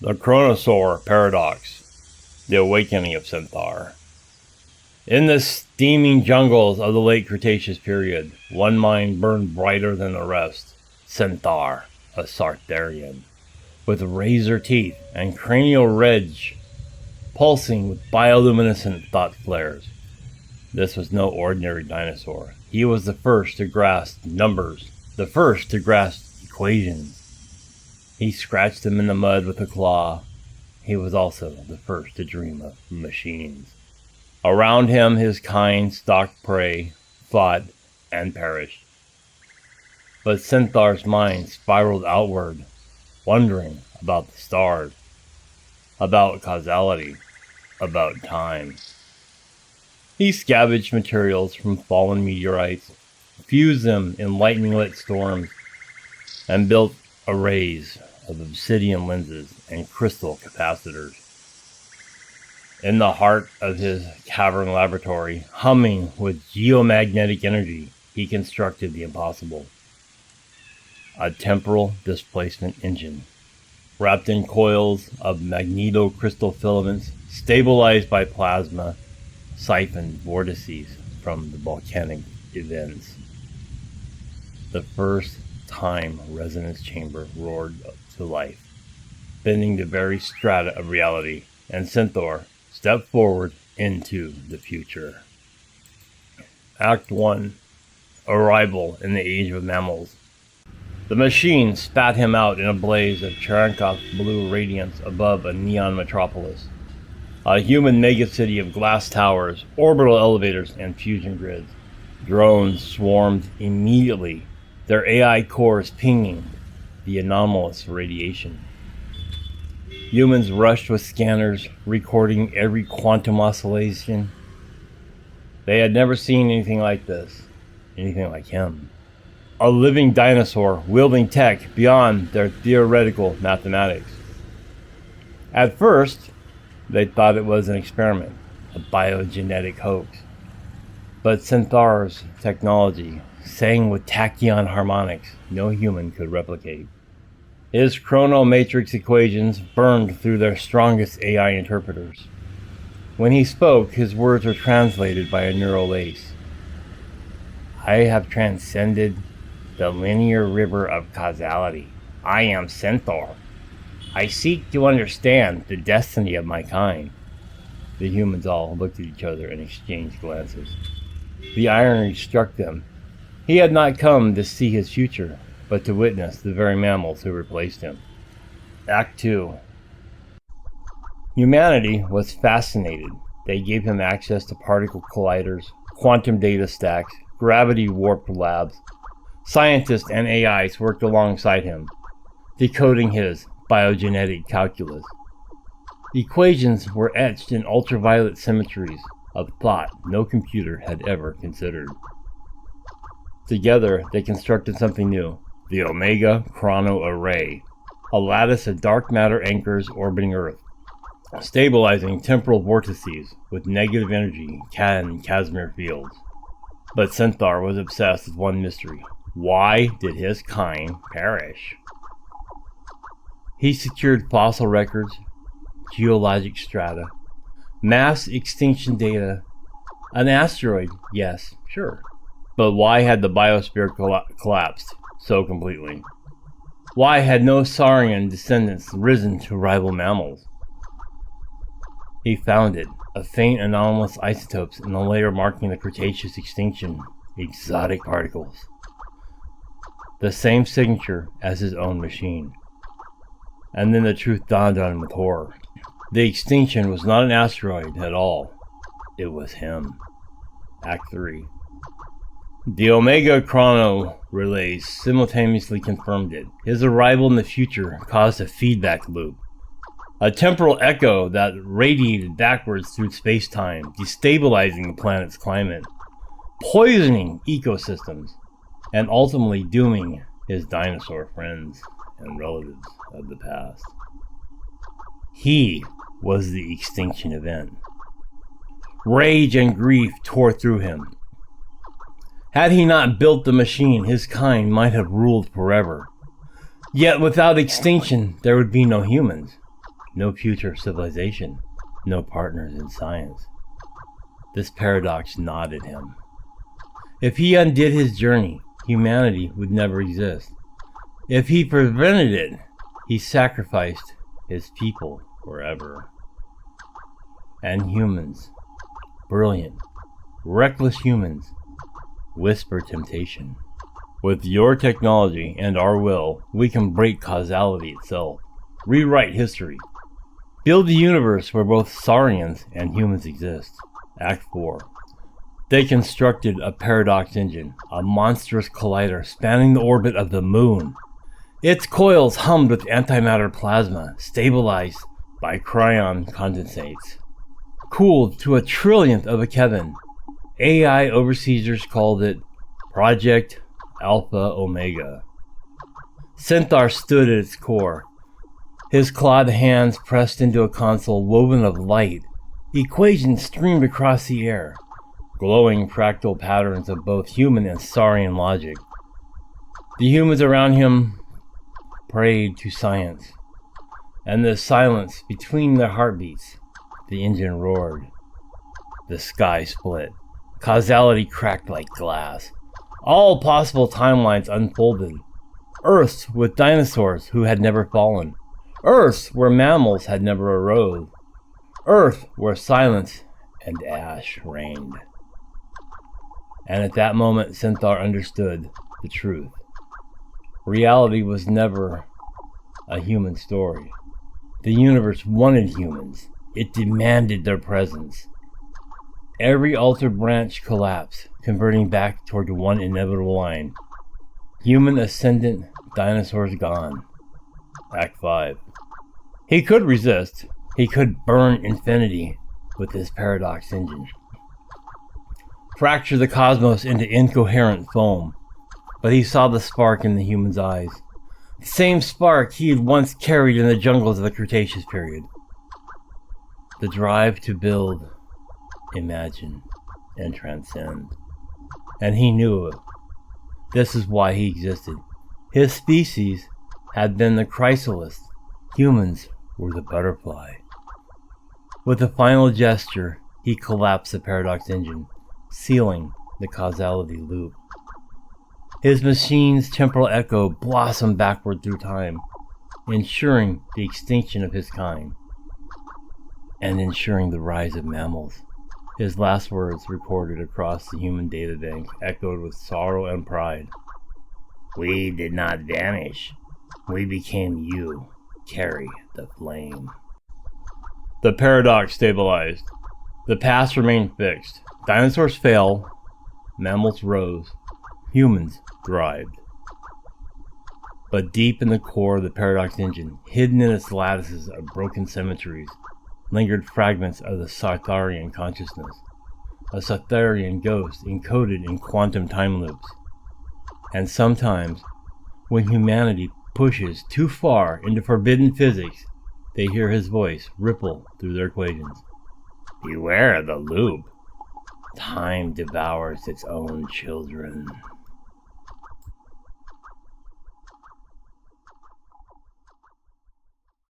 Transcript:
The Chronosaur Paradox, the awakening of Ssyn'thar. In the steaming jungles of the late Cretaceous period, one mind burned brighter than the rest. Ssyn'thar, a Sartharian, with razor teeth and cranial ridge pulsing with bioluminescent thought flares. This was no ordinary dinosaur. He was the first to grasp numbers, the first to grasp equations. He scratched them in the mud with a claw. He was also the first to dream of machines. Around him his kind stalked prey, fought, and perished. But Ssyn'thar's mind spiraled outward, wondering about the stars, about causality, about time. He scavenged materials from fallen meteorites, fused them in lightning-lit storms, and built arrays of obsidian lenses and crystal capacitors. In the heart of his cavern laboratory, humming with geomagnetic energy, he constructed the impossible. A temporal displacement engine, wrapped in coils of magnetocrystal filaments, stabilized by plasma, siphoned vortices from the volcanic events. The first time resonance chamber roared to life, bending the very strata of reality, and Ssyn'thar stepped forward into the future. Act 1. Arrival in the Age of Mammals. The machine spat him out in a blaze of Cherenkov blue radiance above a neon metropolis. A human megacity of glass towers, orbital elevators, and fusion grids. Drones swarmed immediately, their AI cores pinging the anomalous radiation. Humans rushed with scanners, recording every quantum oscillation. They had never seen anything like this, anything like him. A living dinosaur wielding tech beyond their theoretical mathematics. At first, they thought it was an experiment, a biogenetic hoax. But Ssyn'thar's technology sang with tachyon harmonics no human could replicate. His chrono-matrix equations burned through their strongest AI interpreters. When he spoke, his words were translated by a neural lace. I have transcended the linear river of causality. I am Ssyn'thar. I seek to understand the destiny of my kind. The humans all looked at each other and exchanged glances. The irony struck them. He had not come to see his future, but to witness the very mammals who replaced him. Act 2. Humanity was fascinated. They gave him access to particle colliders, quantum data stacks, gravity-warped labs. Scientists and AIs worked alongside him, decoding his biogenetic calculus. Equations were etched in ultraviolet symmetries of thought no computer had ever considered. Together, they constructed something new, the Omega Chrono-Array, a lattice of dark matter anchors orbiting Earth, stabilizing temporal vortices with negative energy and Casimir fields. But Ssyn'thar was obsessed with one mystery. Why did his kind perish? He secured fossil records, geologic strata, mass extinction data, an asteroid, yes, sure. But why had the biosphere collapsed so completely? Why had no saurian descendants risen to rival mammals? He found it, a faint anomalous isotopes in the layer marking the Cretaceous extinction, exotic particles. The same signature as his own machine. And then the truth dawned on him with horror. The extinction was not an asteroid at all. It was him. Act 3. The Omega Chrono-Array simultaneously confirmed it. His arrival in the future caused a feedback loop. A temporal echo that radiated backwards through space-time, destabilizing the planet's climate, poisoning ecosystems, and ultimately dooming his dinosaur friends and relatives of the past. He was the extinction event. Rage and grief tore through him. Had he not built the machine, his kind might have ruled forever. Yet without extinction, there would be no humans. no future civilization, no partners in science. This paradox gnawed him. If he undid his journey, humanity would never exist. If he prevented it, he sacrificed his people forever. And humans, brilliant, reckless humans, whisper temptation. With your technology and our will, we can break causality itself, rewrite history, build a universe where both saurians and humans exist. Act 4. They constructed a paradox engine, a monstrous collider spanning the orbit of the moon. Its coils hummed with antimatter plasma, stabilized by cryon condensates. Cooled to a trillionth of a Kelvin. AI overseers called it Project Alpha Omega. Ssyn'thar stood at its core, his clawed hands pressed into a console woven of light. Equations streamed across the air, glowing fractal patterns of both human and saurian logic. The humans around him prayed to science, and the silence between their heartbeats, the engine roared. The sky split. Causality cracked like glass. All possible timelines unfolded. Earths with dinosaurs who had never fallen. Earths where mammals had never arose. Earth where silence and ash reigned. And at that moment, Ssyn'thar understood the truth. Reality was never a human story. The universe wanted humans. It demanded their presence. Every altered branch collapsed, converting back toward one inevitable line. Human ascendant, dinosaurs gone. Act 5. He could resist. He could burn infinity with his paradox engine. Fracture the cosmos into incoherent foam. But he saw the spark in the human's eyes. The same spark he had once carried in the jungles of the Cretaceous period. The drive to build, imagine, and transcend. And he knew it. This is why he existed. His species had been the chrysalis. Humans were the butterfly. With a final gesture, he collapsed the paradox engine, sealing the causality loop. His machine's temporal echo blossomed backward through time, ensuring the extinction of his kind, and ensuring the rise of mammals. His last words, recorded across the human databank, echoed with sorrow and pride. We did not vanish. We became you. Carry the flame. The paradox stabilized. The past remained fixed. Dinosaurs fell. Mammals rose. Humans thrived. But deep in the core of the paradox engine, hidden in its lattices of broken symmetries, lingered fragments of the Ssyn'tharian consciousness, a Ssyn'tharian ghost encoded in quantum time loops. And sometimes, when humanity pushes too far into forbidden physics, they hear his voice ripple through their equations. Beware of the loop. Time devours its own children.